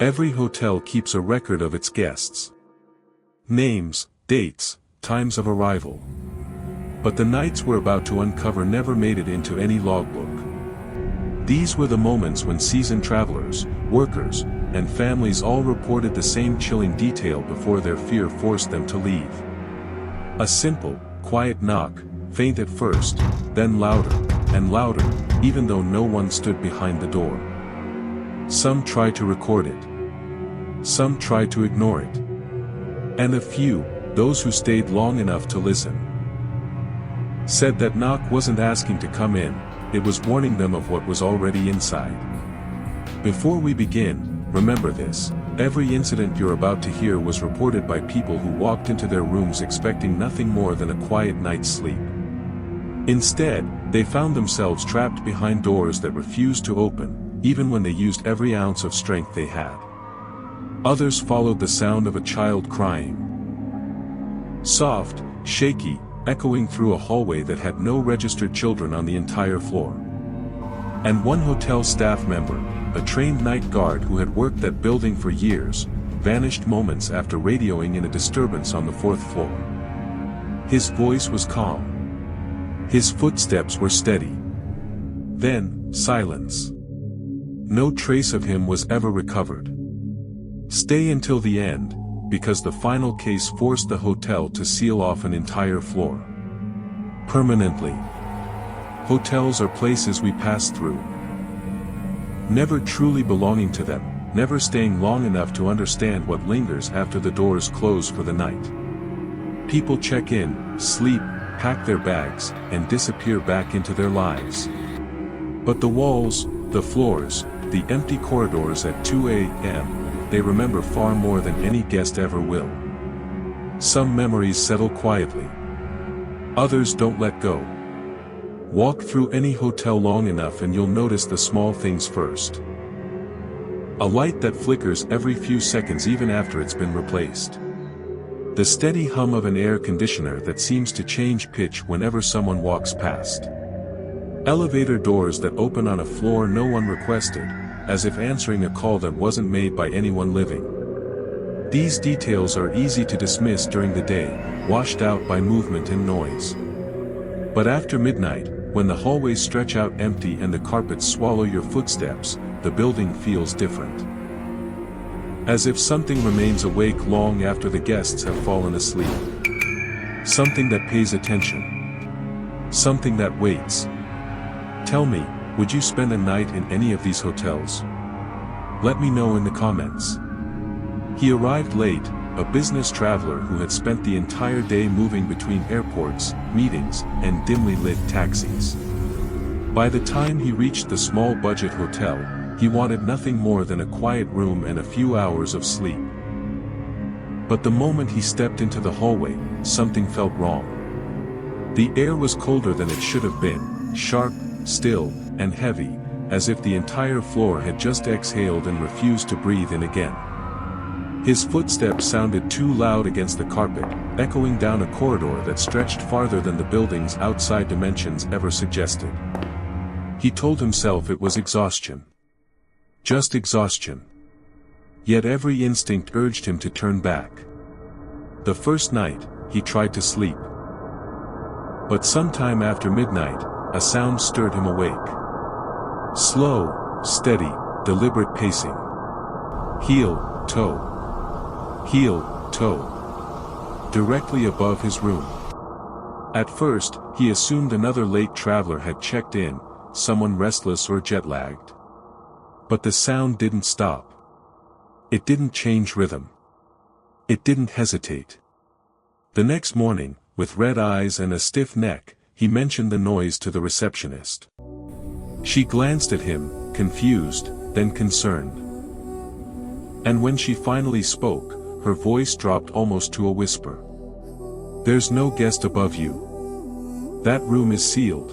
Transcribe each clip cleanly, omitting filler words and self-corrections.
Every hotel keeps a record of its guests. Names, dates, times of arrival. But the nights we're about to uncover never made it into any logbook. These were the moments when seasoned travelers, workers, and families all reported the same chilling detail before their fear forced them to leave. A simple, quiet knock, faint at first, then louder, and louder, even though no one stood behind the door. Some tried to record it. Some tried to ignore it. And a few, those who stayed long enough to listen, said that knock wasn't asking to come in, it was warning them of what was already inside. Before we begin, remember this: every incident you're about to hear was reported by people who walked into their rooms expecting nothing more than a quiet night's sleep. Instead, they found themselves trapped behind doors that refused to open, even when they used every ounce of strength they had. Others followed the sound of a child crying. Soft, shaky, echoing through a hallway that had no registered children on the entire floor. And one hotel staff member, a trained night guard who had worked that building for years, vanished moments after radioing in a disturbance on the 4th floor. His voice was calm. His footsteps were steady. Then, silence. No trace of him was ever recovered. Stay until the end, because the final case forced the hotel to seal off an entire floor. Permanently. Hotels are places we pass through, never truly belonging to them, never staying long enough to understand what lingers after the doors close for the night. People check in, sleep, pack their bags, and disappear back into their lives. But the walls, the floors, the empty corridors at 2 a.m., they remember far more than any guest ever will. Some memories settle quietly. Others don't let go. Walk through any hotel long enough and you'll notice the small things first. A light that flickers every few seconds even after it's been replaced. The steady hum of an air conditioner that seems to change pitch whenever someone walks past. Elevator doors that open on a floor no one requested, as if answering a call that wasn't made by anyone living. These details are easy to dismiss during the day, washed out by movement and noise. But after midnight, when the hallways stretch out empty and the carpets swallow your footsteps, the building feels different. As if something remains awake long after the guests have fallen asleep. Something that pays attention. Something that waits. Tell me, would you spend a night in any of these hotels? Let me know in the comments. He arrived late, a business traveler who had spent the entire day moving between airports, meetings, and dimly lit taxis. By the time he reached the small budget hotel, he wanted nothing more than a quiet room and a few hours of sleep. But the moment he stepped into the hallway, something felt wrong. The air was colder than it should have been, sharp, still, and heavy, as if the entire floor had just exhaled and refused to breathe in again. His footsteps sounded too loud against the carpet, echoing down a corridor that stretched farther than the building's outside dimensions ever suggested. He told himself it was exhaustion. Just exhaustion. Yet every instinct urged him to turn back. The first night, he tried to sleep. But sometime after midnight, a sound stirred him awake. Slow, steady, deliberate pacing. Heel, toe. Heel, toe. Directly above his room. At first, he assumed another late traveler had checked in, someone restless or jet-lagged. But the sound didn't stop. It didn't change rhythm. It didn't hesitate. The next morning, with red eyes and a stiff neck, he mentioned the noise to the receptionist. She glanced at him, confused, then concerned. And when she finally spoke, her voice dropped almost to a whisper. "There's no guest above you. That room is sealed."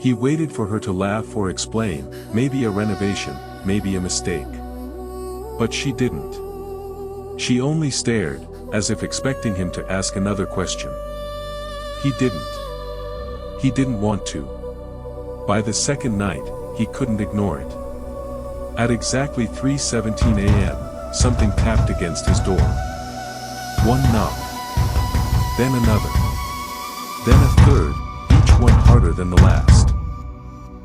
He waited for her to laugh or explain, maybe a renovation, maybe a mistake. But she didn't. She only stared, as if expecting him to ask another question. He didn't. He didn't want to. By the second night, he couldn't ignore it. At exactly 3:17 a.m., something tapped against his door. One knock. Then another. Then a third, each one harder than the last.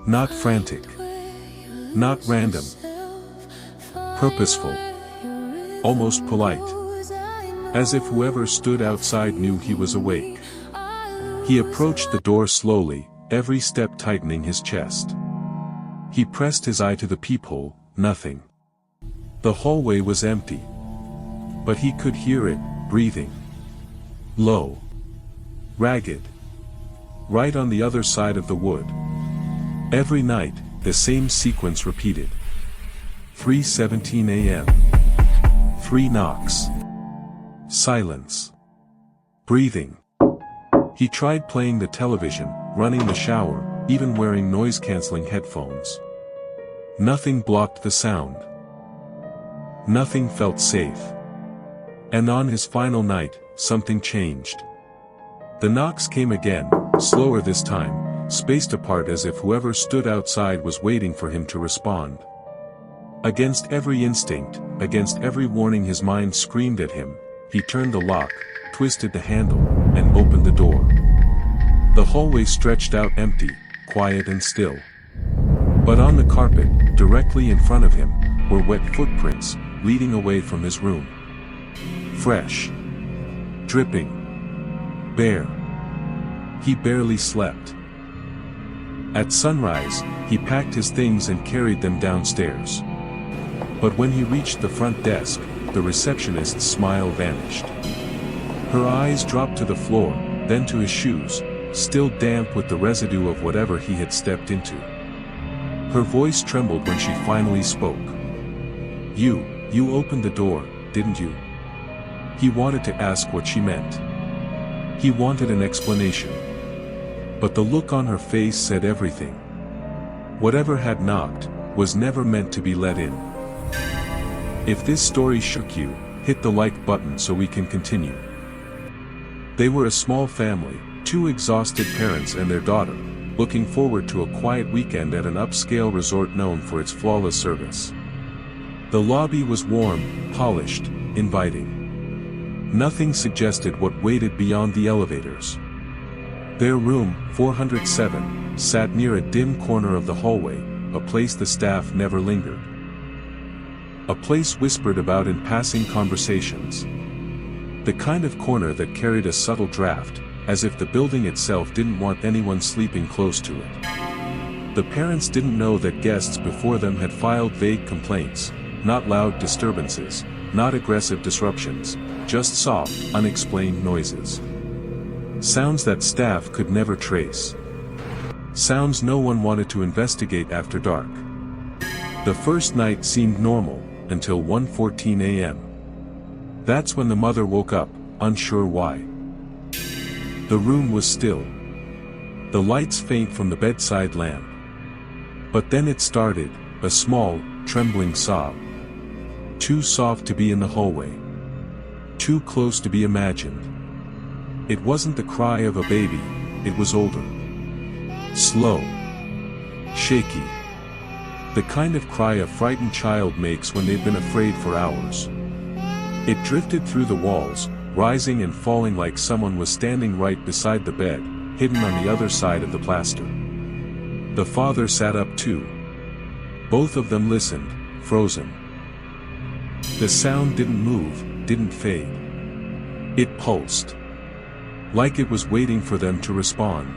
Not frantic. Not random. Purposeful. Almost polite. As if whoever stood outside knew he was awake. He approached the door slowly, every step tightening his chest. He pressed his eye to the peephole, nothing. The hallway was empty. But he could hear it, breathing. Low. Ragged. Right on the other side of the wood. Every night, the same sequence repeated. 3:17 a.m. 3 knocks. Silence. Breathing. He tried playing the television, running the shower, even wearing noise-canceling headphones. Nothing blocked the sound. Nothing felt safe. And on his final night, something changed. The knocks came again, slower this time, spaced apart as if whoever stood outside was waiting for him to respond. Against every instinct, against every warning his mind screamed at him, he turned the lock, twisted the handle, and opened the door. The hallway stretched out empty, quiet and still. But on the carpet, directly in front of him, were wet footprints, leading away from his room. Fresh. Dripping. Bare. He barely slept. At sunrise, he packed his things and carried them downstairs. But when he reached the front desk, the receptionist's smile vanished. Her eyes dropped to the floor, then to his shoes, still damp with the residue of whatever he had stepped into. Her voice trembled when she finally spoke. You opened the door, didn't you?" He wanted to ask what she meant. He wanted an explanation. But the look on her face said everything. Whatever had knocked, was never meant to be let in. If this story shook you, hit the like button so we can continue. They were a small family, 2 exhausted parents and their daughter, looking forward to a quiet weekend at an upscale resort known for its flawless service. The lobby was warm, polished, inviting. Nothing suggested what waited beyond the elevators. Their room, 407, sat near a dim corner of the hallway, a place the staff never lingered. A place whispered about in passing conversations. The kind of corner that carried a subtle draft, as if the building itself didn't want anyone sleeping close to it. The parents didn't know that guests before them had filed vague complaints, not loud disturbances, not aggressive disruptions, just soft, unexplained noises. Sounds that staff could never trace. Sounds no one wanted to investigate after dark. The first night seemed normal, until 1:14 a.m. That's when the mother woke up, unsure why. The room was still. The lights faint from the bedside lamp. But then it started, a small, trembling sob. Too soft to be in the hallway. Too close to be imagined. It wasn't the cry of a baby, it was older. Slow. Shaky. The kind of cry a frightened child makes when they've been afraid for hours. It drifted through the walls, rising and falling like someone was standing right beside the bed, hidden on the other side of the plaster. The father sat up too. Both of them listened, frozen. The sound didn't move, didn't fade. It pulsed. Like it was waiting for them to respond.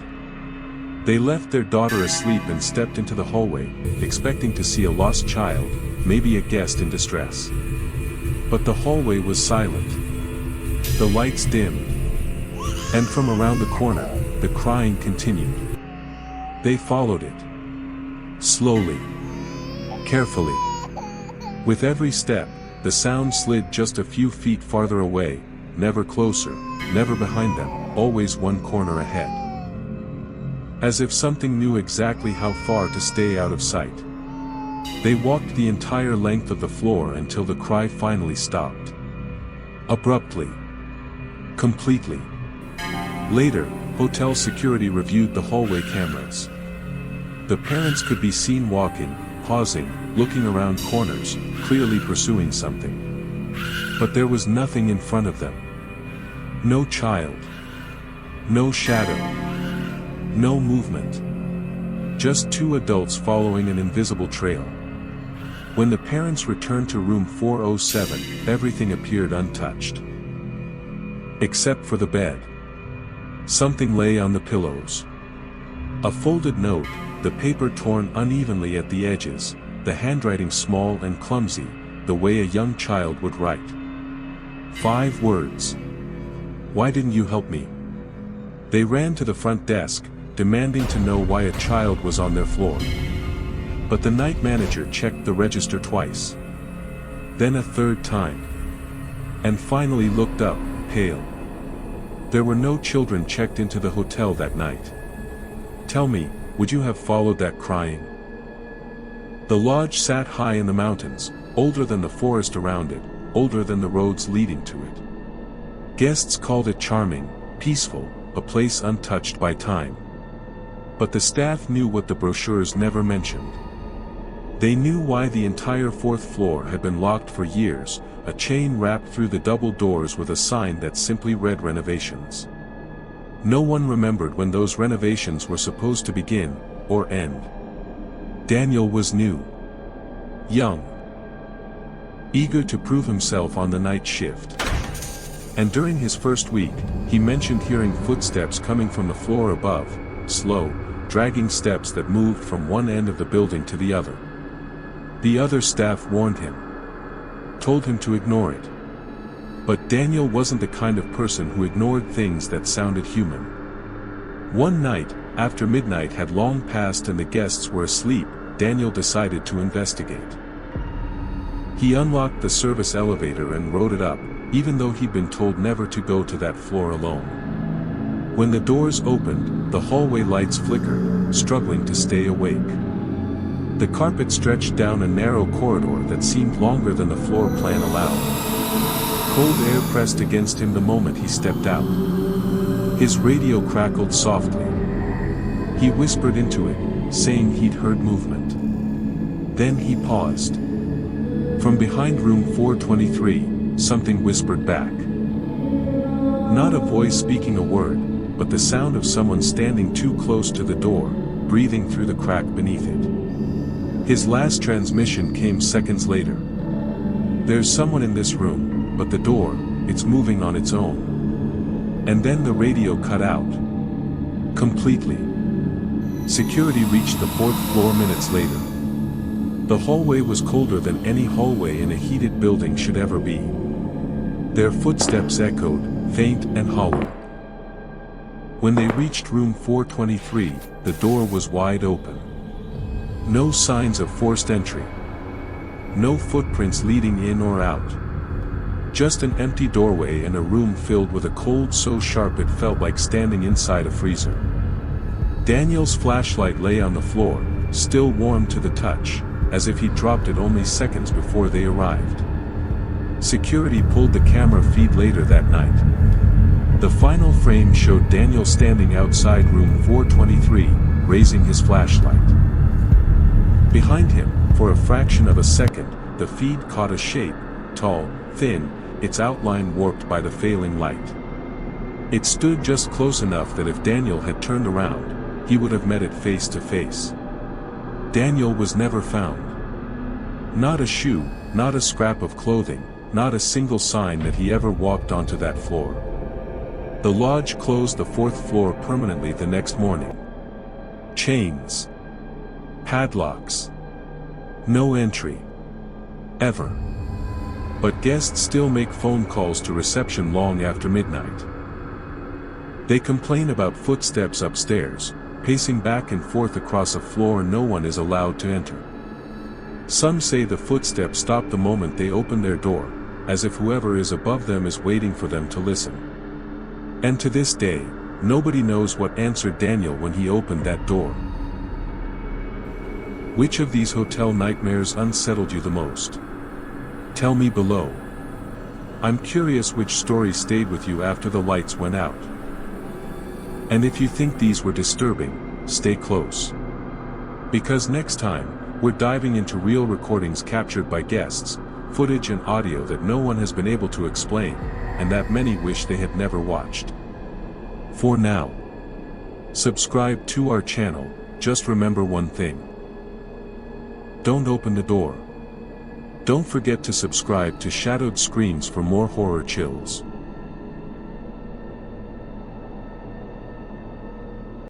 They left their daughter asleep and stepped into the hallway, expecting to see a lost child, maybe a guest in distress. But the hallway was silent. The lights dimmed. And from around the corner, the crying continued. They followed it. Slowly. Carefully. With every step, the sound slid just a few feet farther away, never closer, never behind them, always one corner ahead. As if something knew exactly how far to stay out of sight. They walked the entire length of the floor until the cry finally stopped. Abruptly. Completely. Later, hotel security reviewed the hallway cameras. The parents could be seen walking, pausing, looking around corners, clearly pursuing something. But there was nothing in front of them. No child. No shadow. No movement. Just two adults following an invisible trail. When the parents returned to room 407, everything appeared untouched. Except for the bed. Something lay on the pillows. A folded note, the paper torn unevenly at the edges, the handwriting small and clumsy, the way a young child would write. 5 words. "Why didn't you help me?" They ran to the front desk, demanding to know why a child was on their floor. But the night manager checked the register twice. Then a third time. And finally looked up, pale. There were no children checked into the hotel that night. Tell me, would you have followed that crying? The lodge sat high in the mountains, older than the forest around it, older than the roads leading to it. Guests called it charming, peaceful, a place untouched by time. But the staff knew what the brochures never mentioned. They knew why the entire 4th floor had been locked for years, a chain wrapped through the double doors with a sign that simply read renovations. No one remembered when those renovations were supposed to begin, or end. Daniel was new. Young. Eager to prove himself on the night shift. And during his first week, he mentioned hearing footsteps coming from the floor above, slow, dragging steps that moved from one end of the building to the other. The other staff warned him. Told him to ignore it. But Daniel wasn't the kind of person who ignored things that sounded human. One night, after midnight had long passed and the guests were asleep, Daniel decided to investigate. He unlocked the service elevator and rode it up, even though he'd been told never to go to that floor alone. When the doors opened, the hallway lights flickered, struggling to stay awake. The carpet stretched down a narrow corridor that seemed longer than the floor plan allowed. Cold air pressed against him the moment he stepped out. His radio crackled softly. He whispered into it, saying he'd heard movement. Then he paused. From behind room 423, something whispered back. Not a voice speaking a word, but the sound of someone standing too close to the door, breathing through the crack beneath it. His last transmission came seconds later. There's someone in this room, but the door, it's moving on its own. And then the radio cut out. Completely. Security reached the 4th floor minutes later. The hallway was colder than any hallway in a heated building should ever be. Their footsteps echoed, faint and hollow. When they reached room 423, the door was wide open. No signs of forced entry. No footprints leading in or out. Just an empty doorway and a room filled with a cold so sharp it felt like standing inside a freezer. Daniel's flashlight lay on the floor, still warm to the touch, as if he'd dropped it only seconds before they arrived. Security pulled the camera feed later that night. The final frame showed Daniel standing outside room 423, raising his flashlight. Behind him, for a fraction of a second, the feed caught a shape, tall, thin, its outline warped by the failing light. It stood just close enough that if Daniel had turned around, he would have met it face to face. Daniel was never found. Not a shoe, not a scrap of clothing, not a single sign that he ever walked onto that floor. The lodge closed the 4th floor permanently the next morning. Chains. Padlocks. No entry. Ever. But guests still make phone calls to reception long after midnight. They complain about footsteps upstairs, pacing back and forth across a floor no one is allowed to enter. Some say the footsteps stop the moment they open their door, as if whoever is above them is waiting for them to listen. And to this day, nobody knows what answered Daniel when he opened that door. Which of these hotel nightmares unsettled you the most? Tell me below. I'm curious which story stayed with you after the lights went out. And if you think these were disturbing, stay close. Because next time, We're diving into real recordings captured by guests, footage and audio that no one has been able to explain, and that many wish they had never watched. For now, subscribe to our channel. Just remember one thing. Don't open the door. Don't forget to subscribe to Shadowed Screams for more horror chills.